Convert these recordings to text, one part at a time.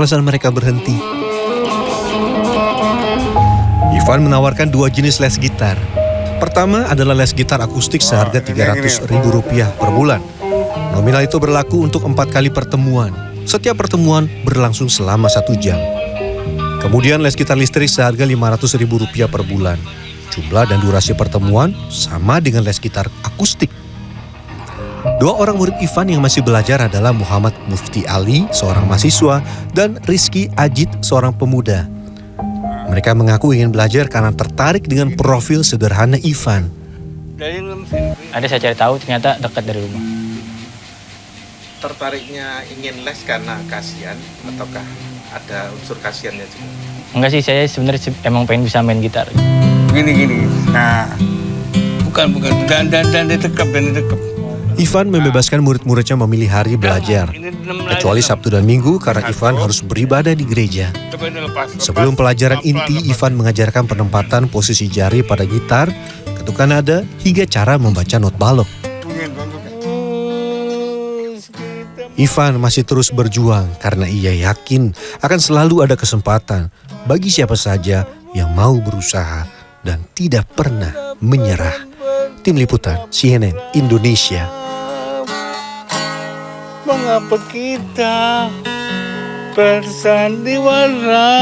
alasan mereka berhenti. Ivan menawarkan 2 jenis les gitar. Pertama adalah les gitar akustik seharga Rp300.000 per bulan. Nominal itu berlaku untuk 4 kali pertemuan. Setiap pertemuan berlangsung selama 1 jam. Kemudian les gitar listrik seharga Rp500.000 per bulan. Jumlah dan durasi pertemuan sama dengan les gitar akustik. 2 orang murid Ivan yang masih belajar adalah Muhammad Mufti Ali, seorang mahasiswa, dan Rizky Ajit, seorang pemuda. Mereka mengaku ingin belajar karena tertarik dengan profil sederhana Ivan. Ada saya cari tahu ternyata dekat dari rumah. Tertariknya ingin les karena kasihan ataukah ada unsur kasihannya juga? Enggak sih, saya sebenarnya emang pengen bisa main gitar. Gini. Nah, bukan. Dan ditekap. Ivan membebaskan murid-muridnya memilih hari belajar, kecuali Sabtu dan Minggu karena Ivan harus beribadah di gereja. Sebelum pelajaran inti, Ivan mengajarkan penempatan posisi jari pada gitar, ketukan nada, hingga cara membaca not balok. Ivan masih terus berjuang karena ia yakin akan selalu ada kesempatan bagi siapa saja yang mau berusaha dan tidak pernah menyerah. Tim Liputan CNN Indonesia. Mengapa kita bersandiwara?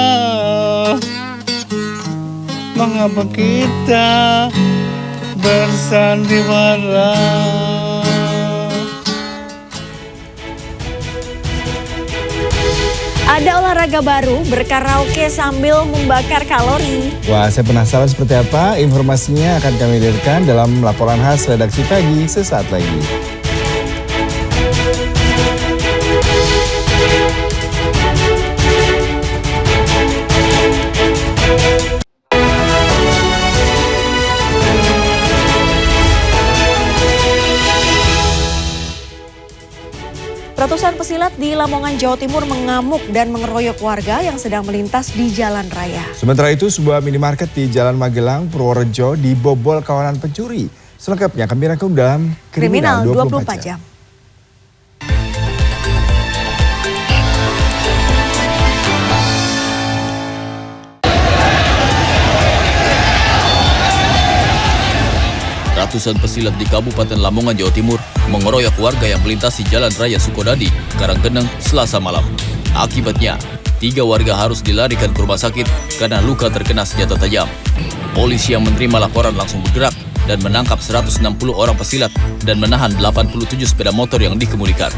Mengapa kita bersandiwara? Ada olahraga baru, berkaraoke sambil membakar kalori. Wah, saya penasaran seperti apa. Informasinya akan kami hadirkan dalam laporan khas Redaksi Pagi sesaat lagi. Ratusan pesilat di Lamongan, Jawa Timur mengamuk dan mengeroyok warga yang sedang melintas di jalan raya. Sementara itu, sebuah minimarket di Jalan Magelang, Purworejo dibobol kawanan pencuri. Selengkapnya kami rangkum dalam Kriminal 24 Jam. Ratusan pesilat di Kabupaten Lamongan, Jawa Timur mengeroyok warga yang melintasi Jalan Raya Sukodadi, Karanggeneng, Selasa malam. Akibatnya, 3 warga harus dilarikan ke rumah sakit karena luka terkena senjata tajam. Polisi yang menerima laporan langsung bergerak dan menangkap 160 orang pesilat dan menahan 87 sepeda motor yang dikemudikan.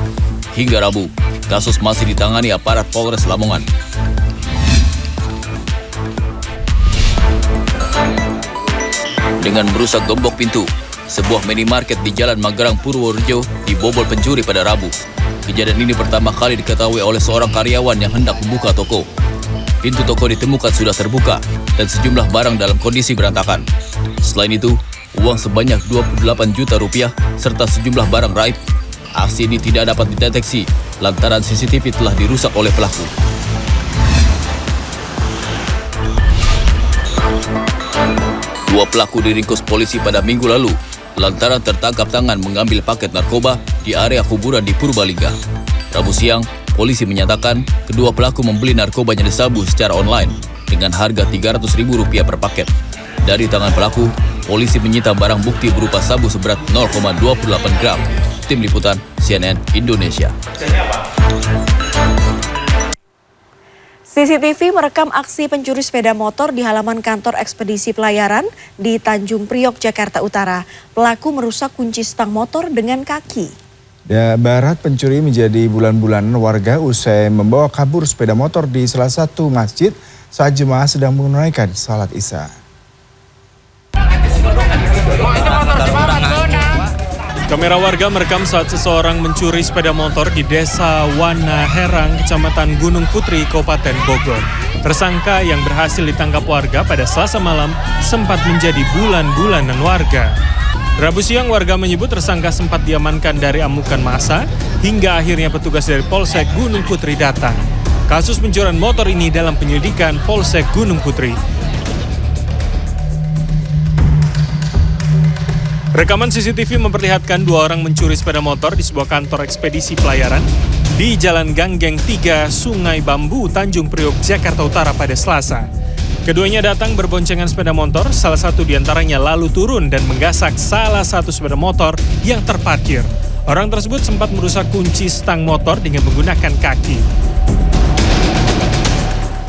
Hingga Rabu, kasus masih ditangani aparat Polres Lamongan. Dengan merusak gembok pintu, sebuah minimarket di Jalan Magelang, Purworejo dibobol pencuri pada Rabu. Kejadian ini pertama kali diketahui oleh seorang karyawan yang hendak membuka toko. Pintu toko ditemukan sudah terbuka dan sejumlah barang dalam kondisi berantakan. Selain itu, uang sebanyak Rp28 juta serta sejumlah barang raib. Aksi ini tidak dapat dideteksi lantaran CCTV telah dirusak oleh pelaku. Dua pelaku diringkus polisi pada minggu lalu lantaran tertangkap tangan mengambil paket narkoba di area kuburan di Purbalingga. Rabu siang, polisi menyatakan kedua pelaku membeli narkoba jenis sabu secara online dengan harga Rp300.000 per paket. Dari tangan pelaku, polisi menyita barang bukti berupa sabu seberat 0,28 gram. Tim Liputan CNN Indonesia. CCTV merekam aksi pencuri sepeda motor di halaman kantor ekspedisi pelayaran di Tanjung Priok, Jakarta Utara. Pelaku merusak kunci stang motor dengan kaki. Barat pencuri menjadi bulan-bulanan warga usai membawa kabur sepeda motor di salah satu masjid saat jemaah sedang menunaikan salat Isya. Kamera warga merekam saat seseorang mencuri sepeda motor di Desa Wana Herang, Kecamatan Gunung Putri, Kabupaten Bogor. Tersangka yang berhasil ditangkap warga pada Selasa malam sempat menjadi bulan-bulanan warga. Rabu siang warga menyebut tersangka sempat diamankan dari amukan massa hingga akhirnya petugas dari Polsek Gunung Putri datang. Kasus pencurian motor ini dalam penyelidikan Polsek Gunung Putri. Rekaman CCTV memperlihatkan dua orang mencuri sepeda motor di sebuah kantor ekspedisi pelayaran di Jalan Ganggeng 3, Sungai Bambu, Tanjung Priok, Jakarta Utara pada Selasa. Keduanya datang berboncengan sepeda motor, salah satu diantaranya lalu turun dan menggasak salah satu sepeda motor yang terparkir. Orang tersebut sempat merusak kunci stang motor dengan menggunakan kaki.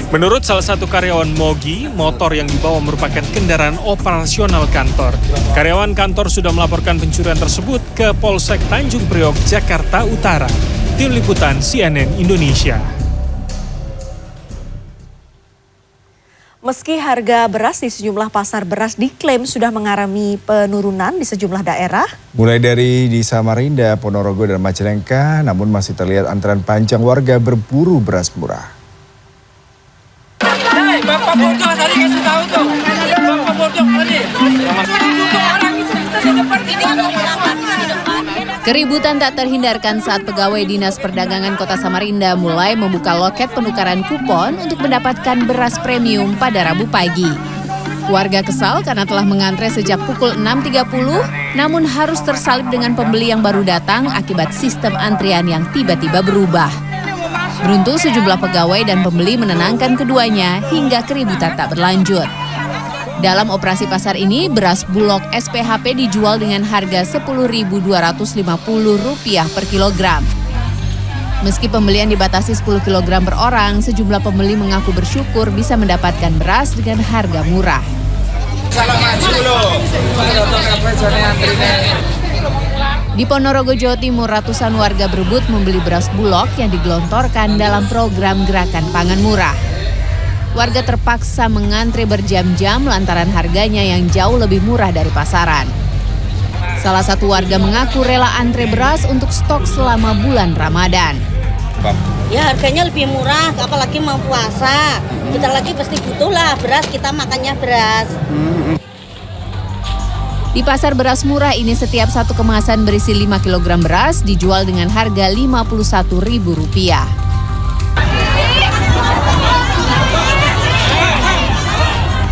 Menurut salah satu karyawan Mogi, motor yang dibawa merupakan kendaraan operasional kantor. Karyawan kantor sudah melaporkan pencurian tersebut ke Polsek Tanjung Priok, Jakarta Utara. Tim Liputan CNN Indonesia. Meski harga beras di sejumlah pasar beras diklaim sudah mengalami penurunan di sejumlah daerah. Mulai dari di Samarinda, Ponorogo, dan Majalengka, namun masih terlihat antrean panjang warga berburu beras murah. Bapak bodoh tadi kasih tahu tuh. Bapak bodoh tadi. Orang itu kita di depan ini. Keributan tak terhindarkan saat pegawai Dinas Perdagangan Kota Samarinda mulai membuka loket penukaran kupon untuk mendapatkan beras premium pada Rabu pagi. Warga kesal karena telah mengantre sejak pukul 6.30, namun harus tersalib dengan pembeli yang baru datang akibat sistem antrian yang tiba-tiba berubah. Beruntung sejumlah pegawai dan pembeli menenangkan keduanya hingga keributan tak berlanjut. Dalam operasi pasar ini, beras Bulog SPHP dijual dengan harga Rp10.250 per kilogram. Meski pembelian dibatasi 10 kg per orang, sejumlah pembeli mengaku bersyukur bisa mendapatkan beras dengan harga murah. Di Ponorogo, Jawa Timur, ratusan warga berebut membeli beras Bulog yang digelontorkan dalam program Gerakan Pangan Murah. Warga terpaksa mengantre berjam-jam lantaran harganya yang jauh lebih murah dari pasaran. Salah satu warga mengaku rela antre beras untuk stok selama bulan Ramadan. Ya harganya lebih murah, apalagi mau puasa. Kita lagi pasti butuh lah beras, kita makannya beras. Di pasar beras murah ini setiap satu kemasan berisi 5 kg beras dijual dengan harga Rp51.000.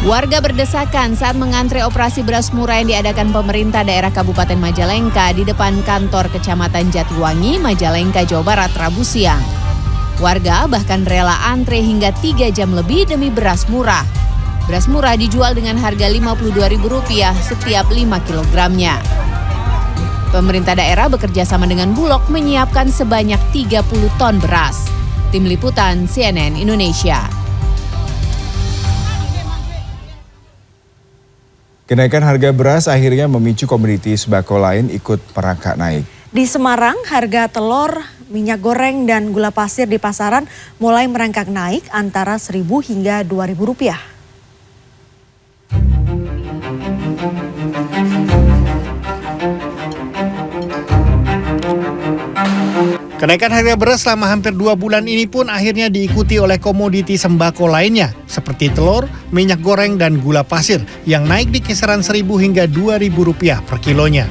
Warga berdesakan saat mengantre operasi beras murah yang diadakan pemerintah daerah Kabupaten Majalengka di depan kantor Kecamatan Jatiwangi, Majalengka, Jawa Barat, Rabu siang. Warga bahkan rela antre hingga 3 jam lebih demi beras murah. Beras murah dijual dengan harga Rp52.000 setiap 5 kilogramnya. Pemerintah daerah bekerja sama dengan Bulog menyiapkan sebanyak 30 ton beras. Tim Liputan CNN Indonesia. Kenaikan harga beras akhirnya memicu komoditi sembako lain ikut merangkak naik. Di Semarang, harga telur, minyak goreng, dan gula pasir di pasaran mulai merangkak naik antara Rp1.000 hingga Rp2.000. Kenaikan harga beras selama hampir 2 bulan ini pun akhirnya diikuti oleh komoditi sembako lainnya seperti telur, minyak goreng, dan gula pasir yang naik di kisaran Rp1.000 hingga Rp2.000 per kilonya.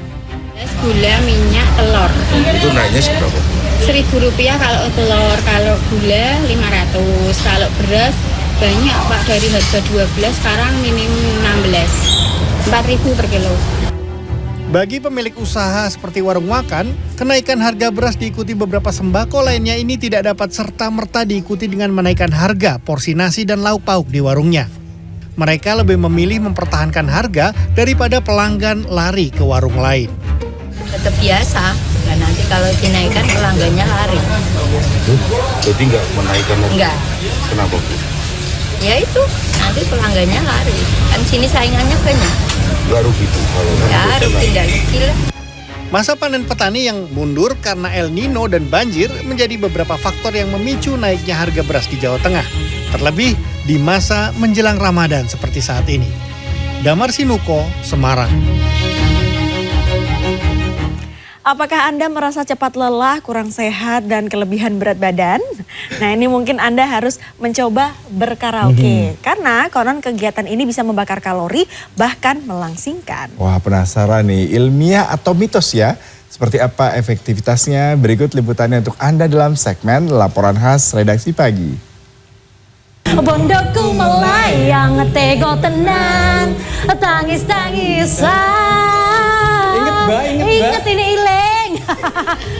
Gula, minyak, telur. Itu naiknya seberapa? Rp1.000 kalau telur, kalau gula 500, kalau beras banyak Pak, dari harga 12 sekarang minimum 16, Rp4.000 per kilo. Bagi pemilik usaha seperti warung makan, kenaikan harga beras diikuti beberapa sembako lainnya ini tidak dapat serta-merta diikuti dengan menaikkan harga porsi nasi dan lauk pauk di warungnya. Mereka lebih memilih mempertahankan harga daripada pelanggan lari ke warung lain. Tetap biasa, dan nanti kalau dinaikkan pelanggannya lari. Jadi nggak menaikkan lagi? Enggak. Kenapa Bu? Ya itu, nanti pelanggannya lari. Kan sini saingannya banyak. Baru gitu kalau ya rugi lah. Masa panen petani yang mundur karena El Nino dan banjir menjadi beberapa faktor yang memicu naiknya harga beras di Jawa Tengah. Terlebih di masa menjelang Ramadan seperti saat ini. Damar Sinuko, Semarang. Apakah Anda merasa cepat lelah, kurang sehat, dan kelebihan berat badan? Nah, ini mungkin Anda harus mencoba berkaraoke. Karena konon kegiatan ini bisa membakar kalori, bahkan melangsingkan. Wah, penasaran nih, ilmiah atau mitos ya? Seperti apa efektivitasnya? Berikut liputannya untuk Anda dalam segmen Laporan Khas Redaksi Pagi. Bondoku melayang, tego tenang, tangis-tangisan. Ingat ini Ileng.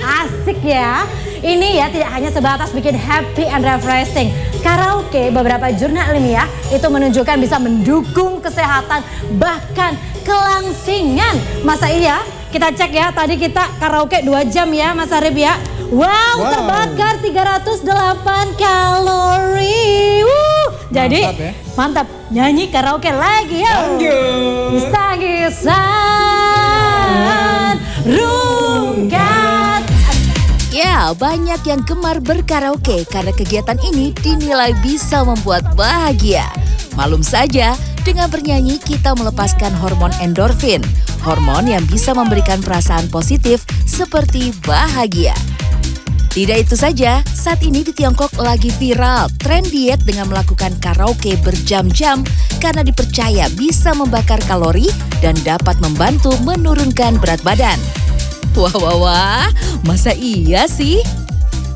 Asik ya. Ini ya tidak hanya sebatas bikin happy and refreshing. Karaoke beberapa jurnal ilmiah itu menunjukkan bisa mendukung kesehatan bahkan kelangsingan. Masa iya? Kita cek ya, tadi kita karaoke 2 jam ya Mas Arif ya. Wow. Terbakar 308 kalori. Jadi mantap, nyanyi karaoke lagi ya. Kisah-kisah rungkat. Ya, banyak yang gemar berkaraoke karena kegiatan ini dinilai bisa membuat bahagia. Malum saja, dengan bernyanyi kita melepaskan hormon endorfin, hormon yang bisa memberikan perasaan positif seperti bahagia. Tidak itu saja, saat ini di Tiongkok lagi viral tren diet dengan melakukan karaoke berjam-jam karena dipercaya bisa membakar kalori dan dapat membantu menurunkan berat badan. Wah, masa iya sih?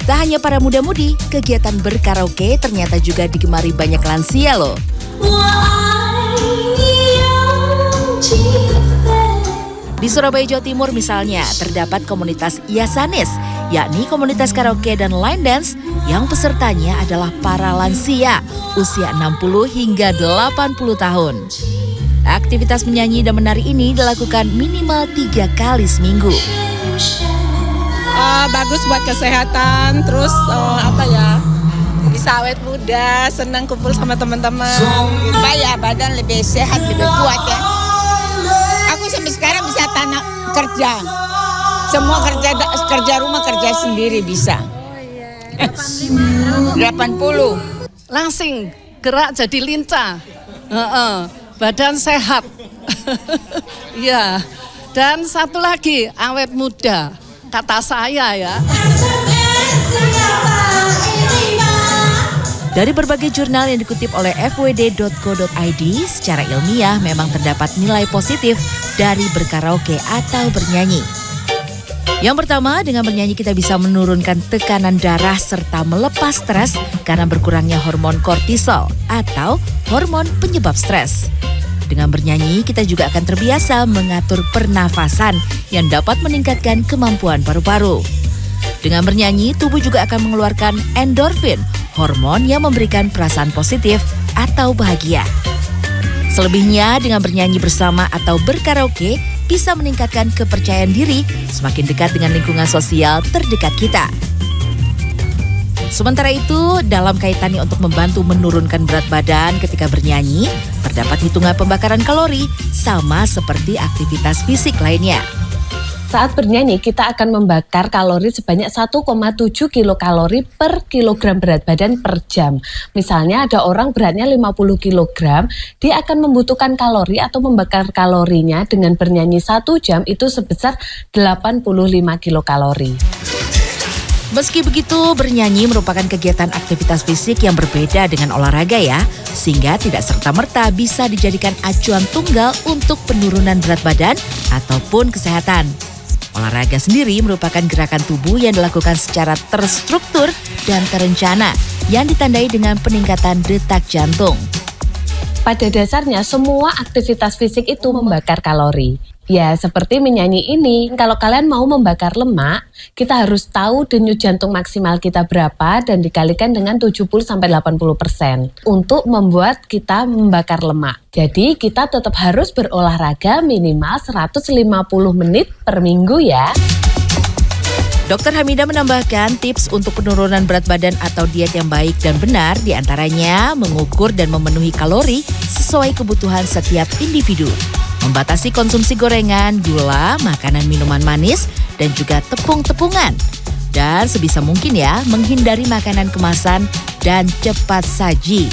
Tak hanya para muda-mudi, kegiatan berkaraoke ternyata juga digemari banyak lansia loh. Di Surabaya, Jawa Timur misalnya, terdapat komunitas Yasanis, yakni komunitas karaoke dan line dance yang pesertanya adalah para lansia usia 60 hingga 80 tahun. Aktivitas menyanyi dan menari ini dilakukan minimal 3 kali seminggu. Bagus buat kesehatan, terus bisa awet muda, senang kumpul sama teman-teman. Supaya badan lebih sehat, lebih kuat ya. Aku sampai sekarang bisa kerja. Semua kerja rumah, kerja sendiri bisa. 80. Langsing, gerak jadi lincah. Badan sehat. Ya. Dan satu lagi, awet muda. Kata saya ya. Dari berbagai jurnal yang dikutip oleh fwd.co.id, secara ilmiah memang terdapat nilai positif dari berkaraoke atau bernyanyi. Yang pertama, dengan bernyanyi kita bisa menurunkan tekanan darah serta melepas stres karena berkurangnya hormon kortisol atau hormon penyebab stres. Dengan bernyanyi, kita juga akan terbiasa mengatur pernafasan yang dapat meningkatkan kemampuan paru-paru. Dengan bernyanyi, tubuh juga akan mengeluarkan endorfin, hormon yang memberikan perasaan positif atau bahagia. Selebihnya, dengan bernyanyi bersama atau berkaraoke, bisa meningkatkan kepercayaan diri, semakin dekat dengan lingkungan sosial terdekat kita. Sementara itu, dalam kaitannya untuk membantu menurunkan berat badan ketika bernyanyi, terdapat hitungan pembakaran kalori sama seperti aktivitas fisik lainnya. Saat bernyanyi, kita akan membakar kalori sebanyak 1,7 kilokalori per kilogram berat badan per jam. Misalnya ada orang beratnya 50 kilogram, dia akan membutuhkan kalori atau membakar kalorinya dengan bernyanyi 1 jam itu sebesar 85 kilokalori. Meski begitu, bernyanyi merupakan kegiatan aktivitas fisik yang berbeda dengan olahraga ya, sehingga tidak serta-merta bisa dijadikan acuan tunggal untuk penurunan berat badan ataupun kesehatan. Olahraga sendiri merupakan gerakan tubuh yang dilakukan secara terstruktur dan terencana, yang ditandai dengan peningkatan detak jantung. Pada dasarnya, semua aktivitas fisik itu membakar kalori. Ya, seperti menyanyi ini, kalau kalian mau membakar lemak, kita harus tahu denyut jantung maksimal kita berapa dan dikalikan dengan 70-80% untuk membuat kita membakar lemak. Jadi, kita tetap harus berolahraga minimal 150 menit per minggu ya. Dr. Hamidah menambahkan tips untuk penurunan berat badan atau diet yang baik dan benar diantaranya mengukur dan memenuhi kalori sesuai kebutuhan setiap individu. Membatasi konsumsi gorengan, gula, makanan minuman manis, dan juga tepung-tepungan. Dan sebisa mungkin ya, menghindari makanan kemasan dan cepat saji.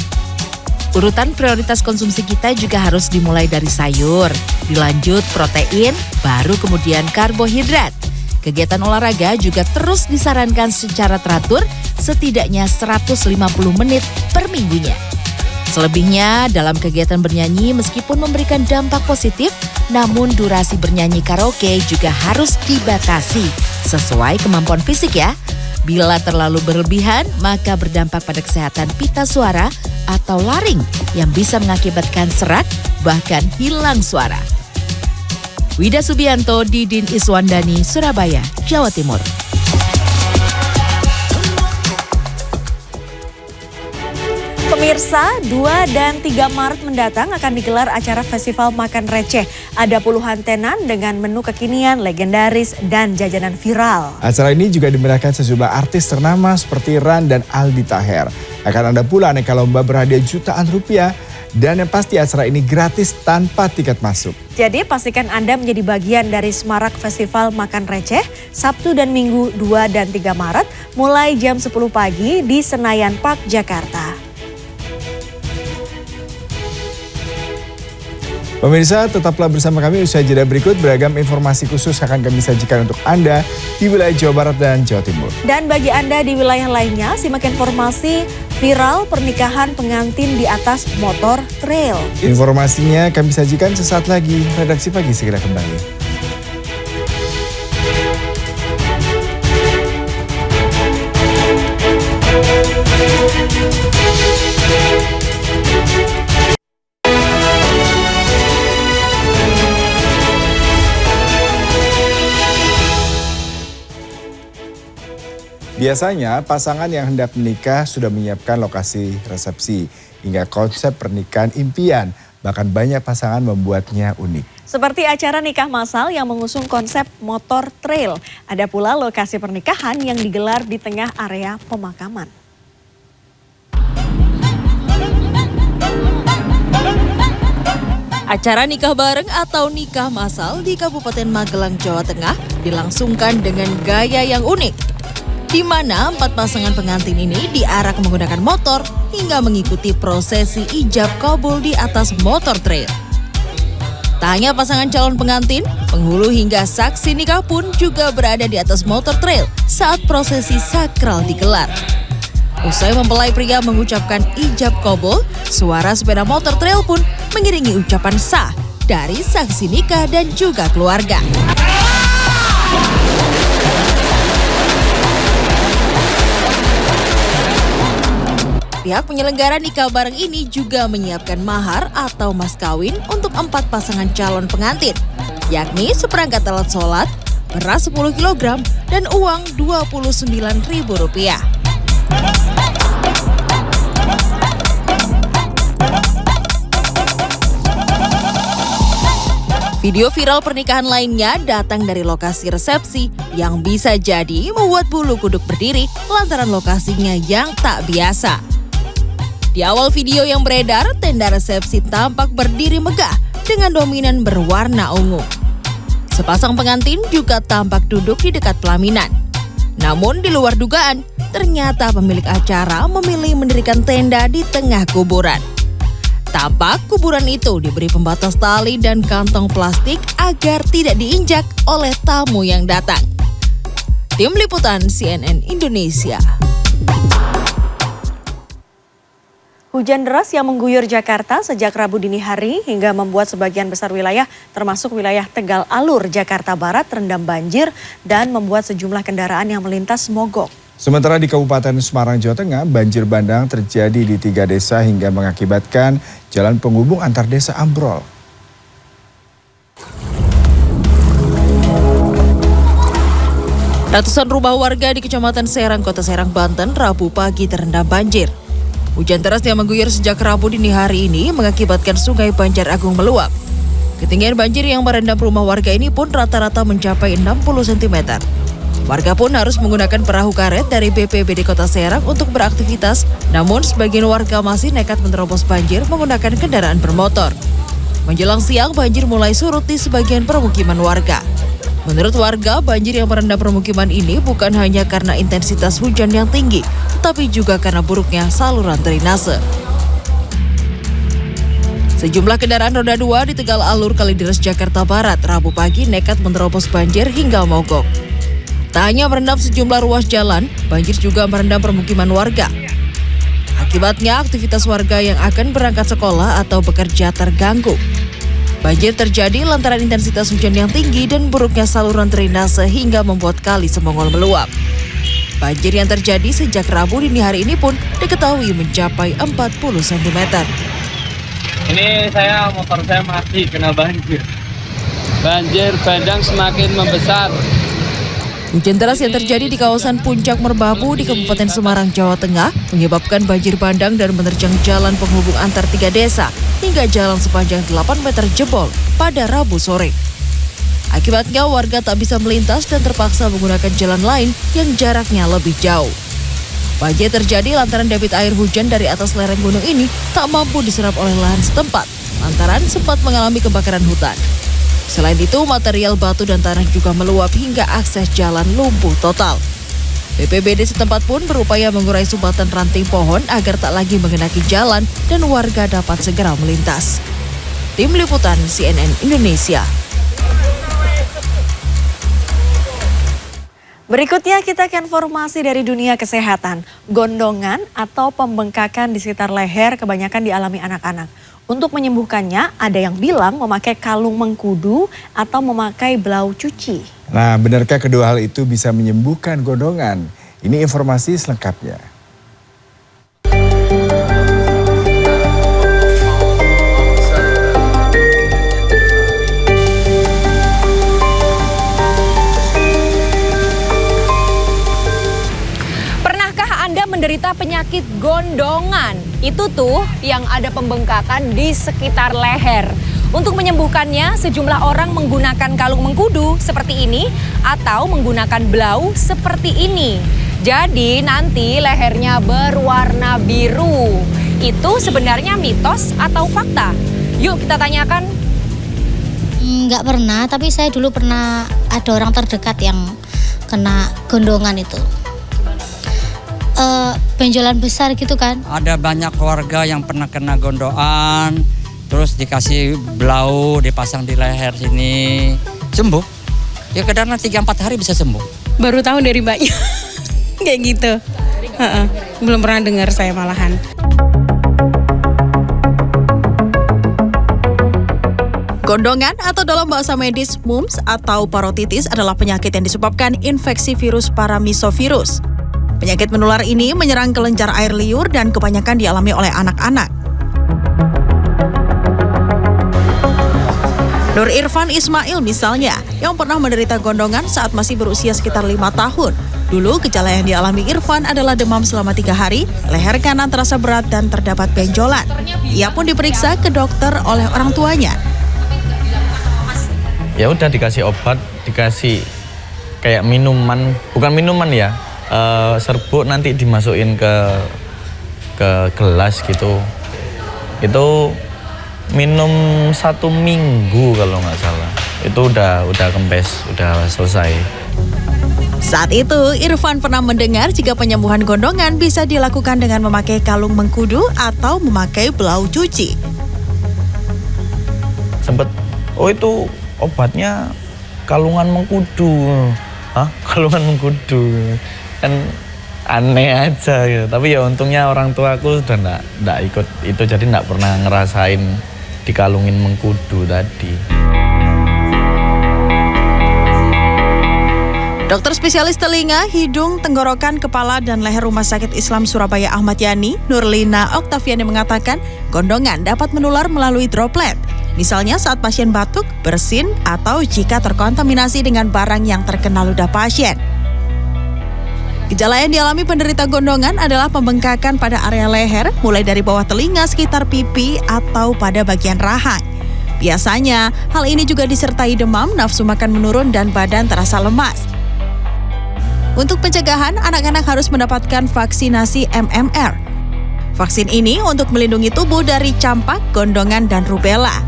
Urutan prioritas konsumsi kita juga harus dimulai dari sayur, dilanjut protein, baru kemudian karbohidrat. Kegiatan olahraga juga terus disarankan secara teratur, setidaknya 150 menit per minggunya. Selebihnya, dalam kegiatan bernyanyi meskipun memberikan dampak positif, namun durasi bernyanyi karaoke juga harus dibatasi sesuai kemampuan fisik ya. Bila terlalu berlebihan, maka berdampak pada kesehatan pita suara atau laring yang bisa mengakibatkan serak, bahkan hilang suara. Wida Subianto, Didin Iswandani, Surabaya, Jawa Timur. Pemirsa, 2 dan 3 Maret mendatang akan digelar acara Festival Makan Receh. Ada puluhan tenan dengan menu kekinian, legendaris, dan jajanan viral. Acara ini juga dimeriahkan sejumlah artis ternama seperti Ran dan Aldi Taher. Akan ada pula aneka lomba berhadiah jutaan rupiah. Dan yang pasti acara ini gratis tanpa tiket masuk. Jadi pastikan Anda menjadi bagian dari semarak Festival Makan Receh Sabtu dan Minggu 2 dan 3 Maret mulai jam 10 pagi di Senayan Park, Jakarta. Pemirsa, tetaplah bersama kami. Usai jeda berikut, beragam informasi khusus akan kami sajikan untuk Anda di wilayah Jawa Barat dan Jawa Timur. Dan bagi Anda di wilayah lainnya, simak informasi viral pernikahan pengantin di atas motor trail. Informasinya kami sajikan sesaat lagi. Redaksi Pagi segera kembali. Biasanya pasangan yang hendak menikah sudah menyiapkan lokasi resepsi hingga konsep pernikahan impian. Bahkan banyak pasangan membuatnya unik. Seperti acara nikah massal yang mengusung konsep motor trail. Ada pula lokasi pernikahan yang digelar di tengah area pemakaman. Acara nikah bareng atau nikah massal di Kabupaten Magelang, Jawa Tengah dilangsungkan dengan gaya yang unik, di mana 4 pasangan pengantin ini diarak menggunakan motor hingga mengikuti prosesi ijab kabul di atas motor trail. Tak hanya pasangan calon pengantin, penghulu hingga saksi nikah pun juga berada di atas motor trail saat prosesi sakral digelar. Usai mempelai pria mengucapkan ijab kabul, suara sepeda motor trail pun mengiringi ucapan sah dari saksi nikah dan juga keluarga. Pihak penyelenggara nikah bareng ini juga menyiapkan mahar atau mas kawin untuk 4 pasangan calon pengantin, yakni seperangkat alat sholat, beras 10 kg, dan uang Rp29.000. Video viral pernikahan lainnya datang dari lokasi resepsi yang bisa jadi membuat bulu kuduk berdiri lantaran lokasinya yang tak biasa. Di awal video yang beredar, tenda resepsi tampak berdiri megah dengan dominan berwarna ungu. Sepasang pengantin juga tampak duduk di dekat pelaminan. Namun di luar dugaan, ternyata pemilik acara memilih mendirikan tenda di tengah kuburan. Tampak kuburan itu diberi pembatas tali dan kantong plastik agar tidak diinjak oleh tamu yang datang. Tim Liputan CNN Indonesia. Hujan deras yang mengguyur Jakarta sejak Rabu dini hari hingga membuat sebagian besar wilayah termasuk wilayah Tegal Alur, Jakarta Barat terendam banjir dan membuat sejumlah kendaraan yang melintas mogok. Sementara di Kabupaten Semarang, Jawa Tengah, banjir bandang terjadi di 3 desa hingga mengakibatkan jalan penghubung antar desa ambrol. Ratusan rumah warga di Kecamatan Serang, Kota Serang, Banten, Rabu pagi terendam banjir. Hujan deras yang mengguyur sejak Rabu dini hari ini mengakibatkan Sungai Banjar Agung meluap. Ketinggian banjir yang merendam rumah warga ini pun rata-rata mencapai 60 cm. Warga pun harus menggunakan perahu karet dari BPBD Kota Serang untuk beraktivitas, namun sebagian warga masih nekat menerobos banjir menggunakan kendaraan bermotor. Menjelang siang, banjir mulai surut di sebagian permukiman warga. Menurut warga, banjir yang merendam permukiman ini bukan hanya karena intensitas hujan yang tinggi, tetapi juga karena buruknya saluran drainase. Sejumlah kendaraan roda 2 di Tegal Alur, Kalideres, Jakarta Barat, Rabu pagi nekat menerobos banjir hingga mogok. Tak hanya merendam sejumlah ruas jalan, banjir juga merendam permukiman warga. Akibatnya, aktivitas warga yang akan berangkat sekolah atau bekerja terganggu. Banjir terjadi lantaran intensitas hujan yang tinggi dan buruknya saluran drainase hingga membuat kali Semongol meluap. Banjir yang terjadi sejak Rabu dini hari ini pun diketahui mencapai 40 cm. Ini motor saya masih kena banjir. banjir bandang semakin membesar. Hujan deras yang terjadi di kawasan Puncak Merbabu di Kabupaten Semarang, Jawa Tengah menyebabkan banjir bandang dan menerjang jalan penghubung antar 3 desa hingga jalan sepanjang 8 meter jebol pada Rabu sore. Akibatnya warga tak bisa melintas dan terpaksa menggunakan jalan lain yang jaraknya lebih jauh. Banjir terjadi lantaran debit air hujan dari atas lereng gunung ini tak mampu diserap oleh lahan setempat lantaran sempat mengalami kebakaran hutan. Selain itu, material batu dan tanah juga meluap hingga akses jalan lumpuh total. BPBD setempat pun berupaya mengurai sumbatan ranting pohon agar tak lagi mengenaki jalan dan warga dapat segera melintas. Tim Liputan CNN Indonesia. Berikutnya kita ke informasi dari dunia kesehatan. Gondongan atau pembengkakan di sekitar leher kebanyakan dialami anak-anak. Untuk menyembuhkannya, ada yang bilang memakai kalung mengkudu atau memakai blau cuci. Nah, benarkah kedua hal itu bisa menyembuhkan gondongan? Ini informasi selengkapnya. Menderita penyakit gondongan, itu tuh yang ada pembengkakan di sekitar leher. Untuk menyembuhkannya, sejumlah orang menggunakan kalung mengkudu seperti ini atau menggunakan blau seperti ini. Jadi nanti lehernya berwarna biru. Itu sebenarnya mitos atau fakta? Yuk kita tanyakan. Nggak pernah, tapi saya dulu pernah ada orang terdekat yang kena gondongan itu. Benjolan besar gitu kan. Ada banyak keluarga yang pernah kena gondokan, terus dikasih blau, dipasang di leher sini, sembuh. Ya kadang 3-4 hari bisa sembuh. Baru tahu dari mbaknya, kayak gitu. Belum pernah dengar saya malahan. Gondongan atau dalam bahasa medis mumps atau parotitis adalah penyakit yang disebabkan infeksi virus paramisovirus. Penyakit menular ini menyerang kelenjar air liur dan kebanyakan dialami oleh anak-anak. Nur Irfan Ismail misalnya, yang pernah menderita gondongan saat masih berusia sekitar 5 tahun. Dulu gejala yang dialami Irfan adalah demam selama 3 hari, leher kanan terasa berat dan terdapat benjolan. Ia pun diperiksa ke dokter oleh orang tuanya. Ya udah dikasih obat, dikasih kayak minuman, bukan minuman ya. Serbuk nanti dimasukin ke gelas gitu. Itu minum 1 minggu kalau nggak salah. Itu udah kempes, udah selesai. Saat itu Irfan pernah mendengar jika penyembuhan gondongan bisa dilakukan dengan memakai kalung mengkudu atau memakai blau cuci. Sempet, oh itu obatnya kalungan mengkudu. Hah? Kalungan mengkudu. Kan aneh aja gitu. Tapi ya untungnya orang tua aku sudah enggak ikut itu, jadi enggak pernah ngerasain dikalungin mengkudu tadi. Dokter spesialis telinga, hidung, tenggorokan, kepala, dan leher Rumah Sakit Islam Surabaya Ahmad Yani, Nurlina Oktaviani mengatakan gondongan dapat menular melalui droplet. Misalnya saat pasien batuk, bersin, atau jika terkontaminasi dengan barang yang terkena ludah pasien. Gejala yang dialami penderita gondongan adalah pembengkakan pada area leher, mulai dari bawah telinga sekitar pipi atau pada bagian rahang. Biasanya, hal ini juga disertai demam, nafsu makan menurun, dan badan terasa lemas. Untuk pencegahan, anak-anak harus mendapatkan vaksinasi MMR. Vaksin ini untuk melindungi tubuh dari campak, gondongan, dan rubella.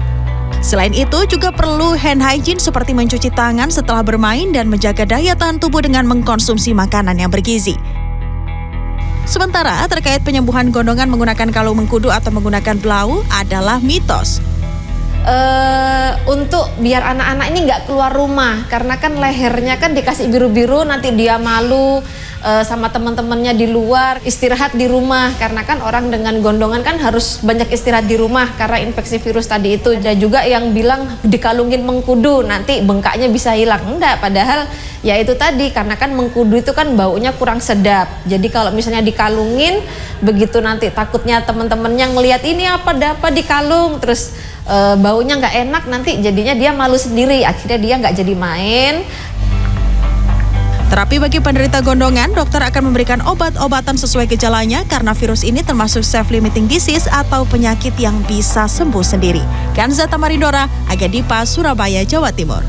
Selain itu, juga perlu hand hygiene seperti mencuci tangan setelah bermain dan menjaga daya tahan tubuh dengan mengkonsumsi makanan yang bergizi. Sementara terkait penyembuhan gondongan menggunakan kalung mengkudu atau menggunakan blau adalah mitos. Untuk biar anak-anak ini nggak keluar rumah, karena kan lehernya kan dikasih biru-biru, nanti dia malu, sama teman-temannya di luar, istirahat di rumah. Karena kan orang dengan gondongan kan harus banyak istirahat di rumah karena infeksi virus tadi itu. Dan juga yang bilang dikalungin mengkudu nanti bengkaknya bisa hilang. Enggak, padahal ya itu tadi karena kan mengkudu itu kan baunya kurang sedap. Jadi kalau misalnya dikalungin, begitu nanti takutnya teman-temannya ngelihat ini apa dikalung terus baunya nggak enak, nanti jadinya dia malu sendiri, akhirnya dia nggak jadi main. Terapi bagi penderita gondongan, dokter akan memberikan obat-obatan sesuai gejalanya karena virus ini termasuk self-limiting disease atau penyakit yang bisa sembuh sendiri. Kanza Tamarindora, Aga Dipa, Surabaya, Jawa Timur.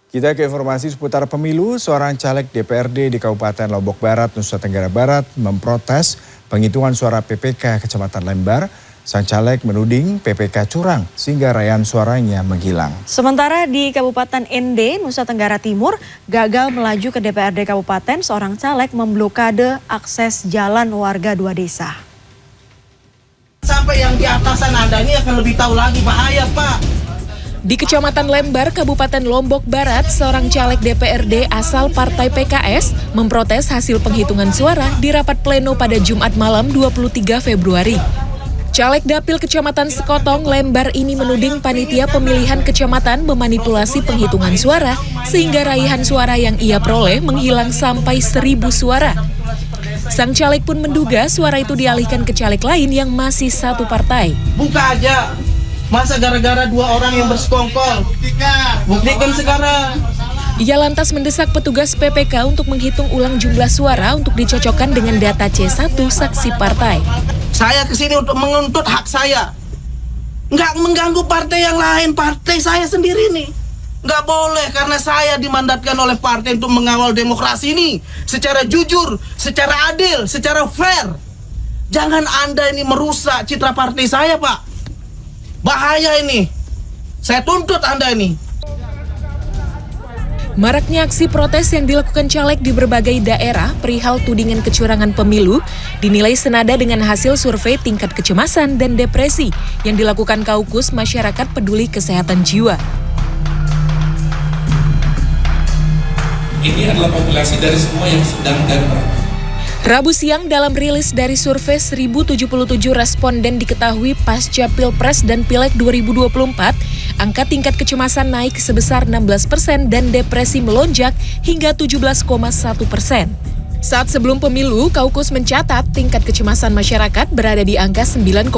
Kita ke informasi seputar pemilu. Seorang caleg DPRD di Kabupaten Lombok Barat, Nusa Tenggara Barat memprotes penghitungan suara PPK Kecamatan Lembar. Sang caleg menuding PPK curang sehingga raihan suaranya menghilang. Sementara di Kabupaten ND, Nusa Tenggara Timur, gagal melaju ke DPRD Kabupaten, seorang caleg memblokade akses jalan warga 2 desa. Sampai yang di atasan Anda ini akan lebih tahu lagi, bahaya Pak. Di Kecamatan Lembar, Kabupaten Lombok Barat, seorang caleg DPRD asal Partai PKS memprotes hasil penghitungan suara di rapat pleno pada Jumat malam 23 Februari. Caleg Dapil Kecamatan Sekotong, Lembar ini menuding panitia pemilihan kecamatan memanipulasi penghitungan suara sehingga raihan suara yang ia peroleh menghilang sampai 1.000 suara. Sang caleg pun menduga suara itu dialihkan ke caleg lain yang masih satu partai. Buka aja. Masa gara-gara 2 orang yang bersekongkol? Buktikan sekarang. Ia lantas mendesak petugas PPK untuk menghitung ulang jumlah suara untuk dicocokkan dengan data C1 saksi partai. Saya kesini untuk menuntut hak saya. Nggak mengganggu partai yang lain, partai saya sendiri nih. Nggak boleh karena saya dimandatkan oleh partai untuk mengawal demokrasi ini secara jujur, secara adil, secara fair. Jangan Anda ini merusak citra partai saya, Pak. Bahaya ini. Saya tuntut Anda ini. Maraknya aksi protes yang dilakukan caleg di berbagai daerah perihal tudingan kecurangan pemilu dinilai senada dengan hasil survei tingkat kecemasan dan depresi yang dilakukan Kaukus Masyarakat Peduli Kesehatan Jiwa. Ini adalah populasi dari semua yang sedang dan berat. Rabu siang dalam rilis dari survei 1077 responden diketahui pasca Pilpres dan Pileg 2024, angka tingkat kecemasan naik sebesar 16% dan depresi melonjak hingga 17,1%. Saat sebelum pemilu, Kaukus mencatat tingkat kecemasan masyarakat berada di angka 9,8%,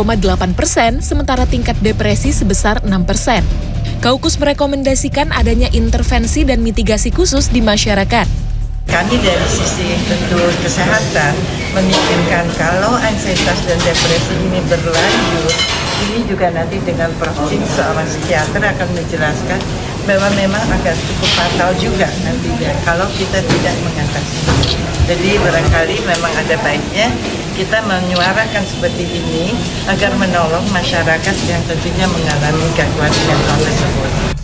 sementara tingkat depresi sebesar 6%. Kaukus merekomendasikan adanya intervensi dan mitigasi khusus di masyarakat. Kami dari sisi tentu kesehatan memikirkan kalau ansietas dan depresi ini berlanjut, ini juga nanti dengan Prof. Cik, seorang psikiater akan menjelaskan bahwa memang agak cukup fatal juga nantinya kalau kita tidak mengatasi. Jadi barangkali memang ada baiknya kita menyuarakan seperti ini agar menolong masyarakat yang tentunya mengalami gangguan tersebut.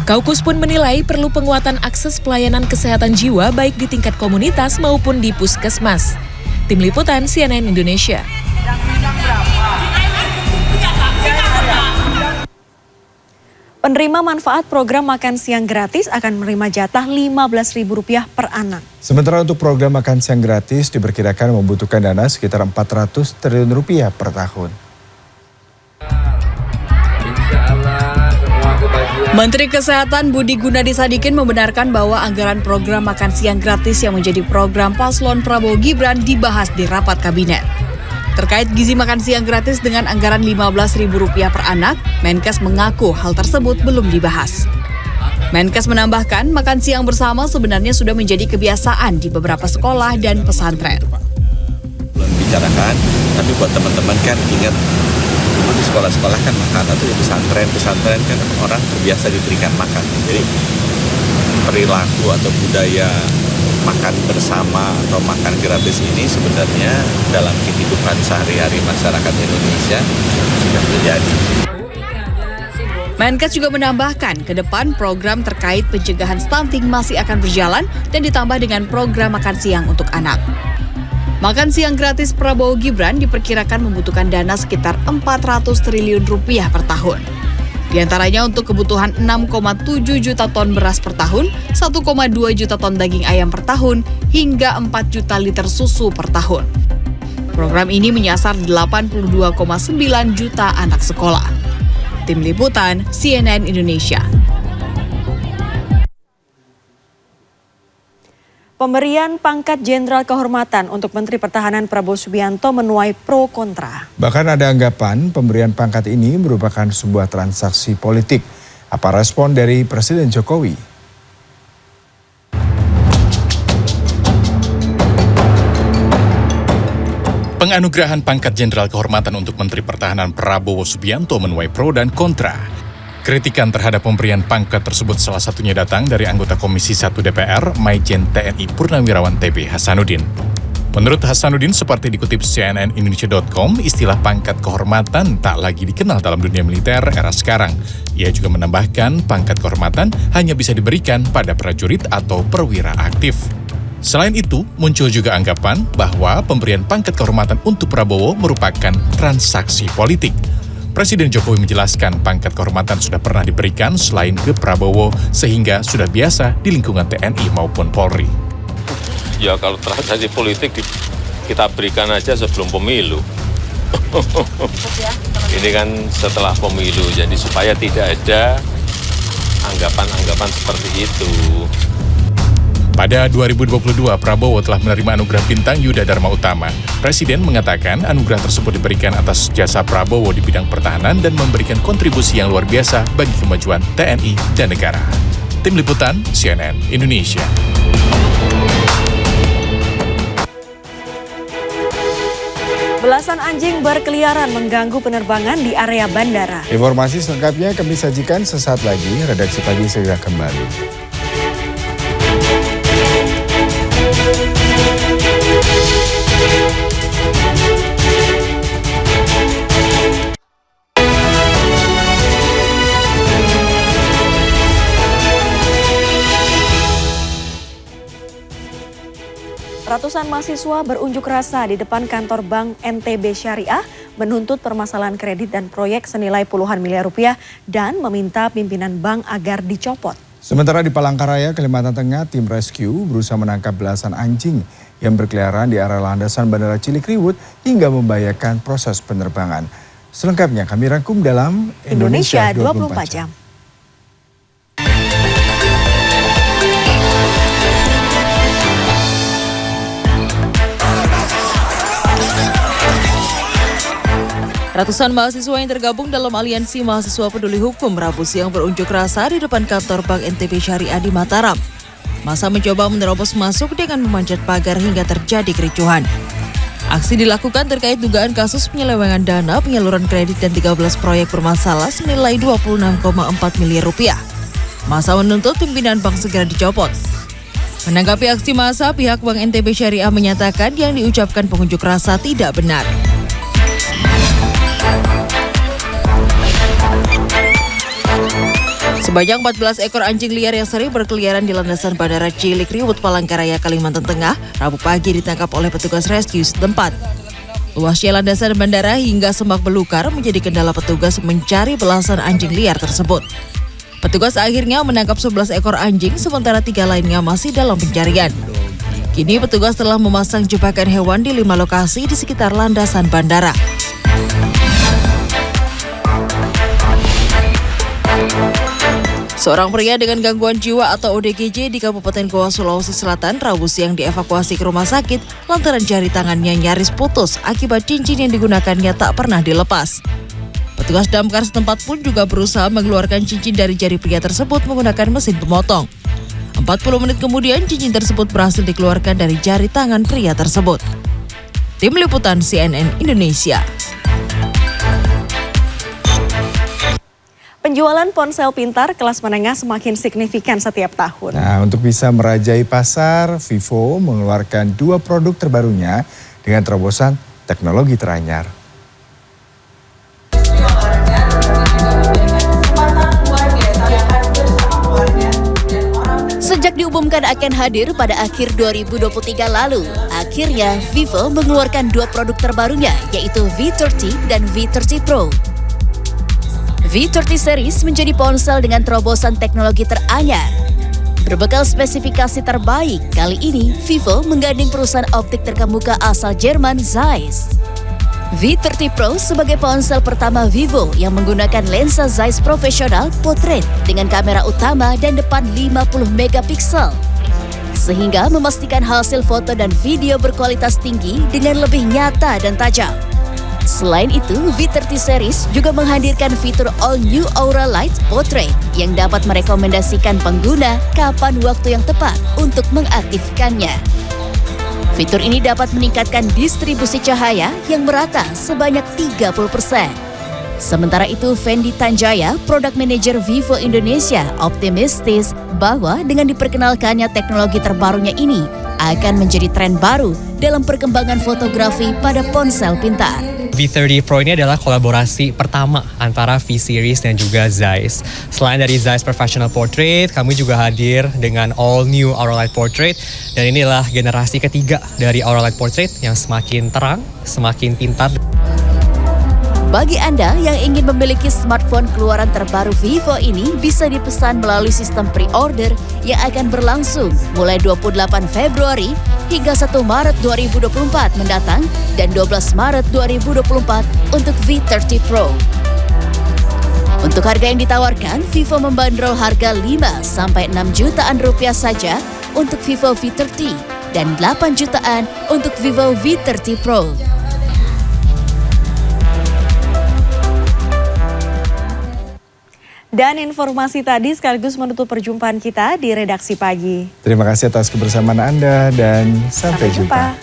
Kaukus pun menilai perlu penguatan akses pelayanan kesehatan jiwa baik di tingkat komunitas maupun di puskesmas. Tim Liputan CNN Indonesia. Penerima manfaat program makan siang gratis akan menerima jatah Rp15.000 per anak. Sementara untuk program makan siang gratis diperkirakan membutuhkan dana sekitar Rp400 triliun per tahun. Menteri Kesehatan Budi Gunadi Sadikin membenarkan bahwa anggaran program makan siang gratis yang menjadi program paslon Prabowo Gibran dibahas di rapat kabinet. Terkait gizi makan siang gratis dengan anggaran Rp15.000 per anak, Menkes mengaku hal tersebut belum dibahas. Menkes menambahkan makan siang bersama sebenarnya sudah menjadi kebiasaan di beberapa sekolah dan pesantren. Belum bicarakan, tapi buat teman-teman kan ingat di sekolah-sekolah kan makanan tuh pesantren kan orang terbiasa diberikan makan. Jadi perilaku atau budaya makan bersama atau makan gratis ini sebenarnya dalam kehidupan sehari-hari masyarakat Indonesia sudah terjadi. Menkes juga menambahkan ke depan program terkait pencegahan stunting masih akan berjalan dan ditambah dengan program makan siang untuk anak. Makan siang gratis Prabowo Gibran diperkirakan membutuhkan dana sekitar 400 triliun rupiah per tahun. Di antaranya untuk kebutuhan 6,7 juta ton beras per tahun, 1,2 juta ton daging ayam per tahun, hingga 4 juta liter susu per tahun. Program ini menyasar 82,9 juta anak sekolah. Tim Liputan, CNN Indonesia. Pemberian pangkat Jenderal Kehormatan untuk Menteri Pertahanan Prabowo Subianto menuai pro kontra. Bahkan ada anggapan pemberian pangkat ini merupakan sebuah transaksi politik. Apa respon dari Presiden Jokowi? Penganugerahan pangkat Jenderal Kehormatan untuk Menteri Pertahanan Prabowo Subianto menuai pro dan kontra. Kritikan terhadap pemberian pangkat tersebut salah satunya datang dari anggota Komisi 1 DPR, Maijen TNI Purnawirawan TB Hasanuddin. Menurut Hasanuddin, seperti dikutip CNNindonesia.com, istilah pangkat kehormatan tak lagi dikenal dalam dunia militer era sekarang. Ia juga menambahkan pangkat kehormatan hanya bisa diberikan pada prajurit atau perwira aktif. Selain itu, muncul juga anggapan bahwa pemberian pangkat kehormatan untuk Prabowo merupakan transaksi politik. Presiden Jokowi menjelaskan pangkat kehormatan sudah pernah diberikan selain ke Prabowo sehingga sudah biasa di lingkungan TNI maupun Polri. Ya kalau transaksi politik kita berikan aja sebelum pemilu. Ini kan setelah pemilu, jadi supaya tidak ada anggapan-anggapan seperti itu. Pada 2022, Prabowo telah menerima anugerah Bintang Yuda Dharma Utama. Presiden mengatakan anugerah tersebut diberikan atas jasa Prabowo di bidang pertahanan dan memberikan kontribusi yang luar biasa bagi kemajuan TNI dan negara. Tim Liputan, CNN Indonesia. Belasan anjing berkeliaran mengganggu penerbangan di area bandara. Informasi selengkapnya kami sajikan sesaat lagi. Redaksi Pagi segera kembali. Ratusan mahasiswa berunjuk rasa di depan kantor Bank NTB Syariah menuntut permasalahan kredit dan proyek senilai puluhan miliar rupiah dan meminta pimpinan bank agar dicopot. Sementara di Palangkaraya, Kalimantan Tengah, tim rescue berusaha menangkap belasan anjing yang berkeliaran di area landasan Bandara Cilikriwut hingga membahayakan proses penerbangan. Selengkapnya kami rangkum dalam Indonesia 24 Jam. Ratusan mahasiswa yang tergabung dalam Aliansi Mahasiswa Peduli Hukum Rabu siang berunjuk rasa di depan kantor Bank NTB Syariah di Mataram. Massa mencoba menerobos masuk dengan memanjat pagar hingga terjadi kericuhan. Aksi dilakukan terkait dugaan kasus penyelewengan dana, penyaluran kredit dan 13 proyek bermasalah senilai 26,4 miliar rupiah. Massa menuntut pimpinan bank segera dicopot. Menanggapi aksi massa, pihak Bank NTB Syariah menyatakan yang diucapkan pengunjuk rasa tidak benar. Sebanyak 14 ekor anjing liar yang sering berkeliaran di landasan Bandara Cilikriwut, Palangkaraya, Kalimantan Tengah, Rabu pagi ditangkap oleh petugas rescue setempat. Luasnya landasan bandara hingga semak belukar menjadi kendala petugas mencari belasan anjing liar tersebut. Petugas akhirnya menangkap 11 ekor anjing, sementara 3 lainnya masih dalam pencarian. Kini petugas telah memasang jebakan hewan di 5 lokasi di sekitar landasan bandara. Seorang pria dengan gangguan jiwa atau ODGJ di Kabupaten Goa, Sulawesi Selatan, Rabu siang dievakuasi ke rumah sakit lantaran jari tangannya nyaris putus akibat cincin yang digunakannya tak pernah dilepas. Petugas damkar setempat pun juga berusaha mengeluarkan cincin dari jari pria tersebut menggunakan mesin pemotong. 40 menit kemudian cincin tersebut berhasil dikeluarkan dari jari tangan pria tersebut. Tim Liputan CNN Indonesia. Penjualan ponsel pintar kelas menengah semakin signifikan setiap tahun. Nah, untuk bisa merajai pasar, Vivo mengeluarkan 2 produk terbarunya dengan terobosan teknologi teranyar. Sejak diumumkan bukan akan hadir pada akhir 2023 lalu. Akhirnya, Vivo mengeluarkan 2 produk terbarunya, yaitu V30 dan V30 Pro. V30 series menjadi ponsel dengan terobosan teknologi teranyar. Berbekal spesifikasi terbaik, kali ini Vivo menggandeng perusahaan optik terkemuka asal Jerman Zeiss. V30 Pro sebagai ponsel pertama Vivo yang menggunakan lensa Zeiss profesional portrait dengan kamera utama dan depan 50 megapiksel, sehingga memastikan hasil foto dan video berkualitas tinggi dengan lebih nyata dan tajam. Selain itu, V30 series juga menghadirkan fitur All New Aura Light Portrait yang dapat merekomendasikan pengguna kapan waktu yang tepat untuk mengaktifkannya. Fitur ini dapat meningkatkan distribusi cahaya yang merata sebanyak 30%. Sementara itu, Fendi Tanjaya, Product Manager Vivo Indonesia, optimistis bahwa dengan diperkenalkannya teknologi terbarunya ini akan menjadi tren baru dalam perkembangan fotografi pada ponsel pintar. V30 Pro ini adalah kolaborasi pertama antara V-Series dan juga Zeiss. Selain dari Zeiss Professional Portrait, kami juga hadir dengan All New Aura Light Portrait. Dan inilah generasi ketiga dari Aura Light Portrait yang semakin terang, semakin pintar. Bagi Anda yang ingin memiliki smartphone keluaran terbaru Vivo ini bisa dipesan melalui sistem pre-order yang akan berlangsung mulai 28 Februari hingga 1 Maret 2024 mendatang dan 12 Maret 2024 untuk V30 Pro. Untuk harga yang ditawarkan, Vivo membandrol harga 5-6 jutaan rupiah saja untuk Vivo V30 dan 8 jutaan untuk Vivo V30 Pro. Dan informasi tadi sekaligus menutup perjumpaan kita di Redaksi Pagi. Terima kasih atas kebersamaan Anda dan sampai jumpa.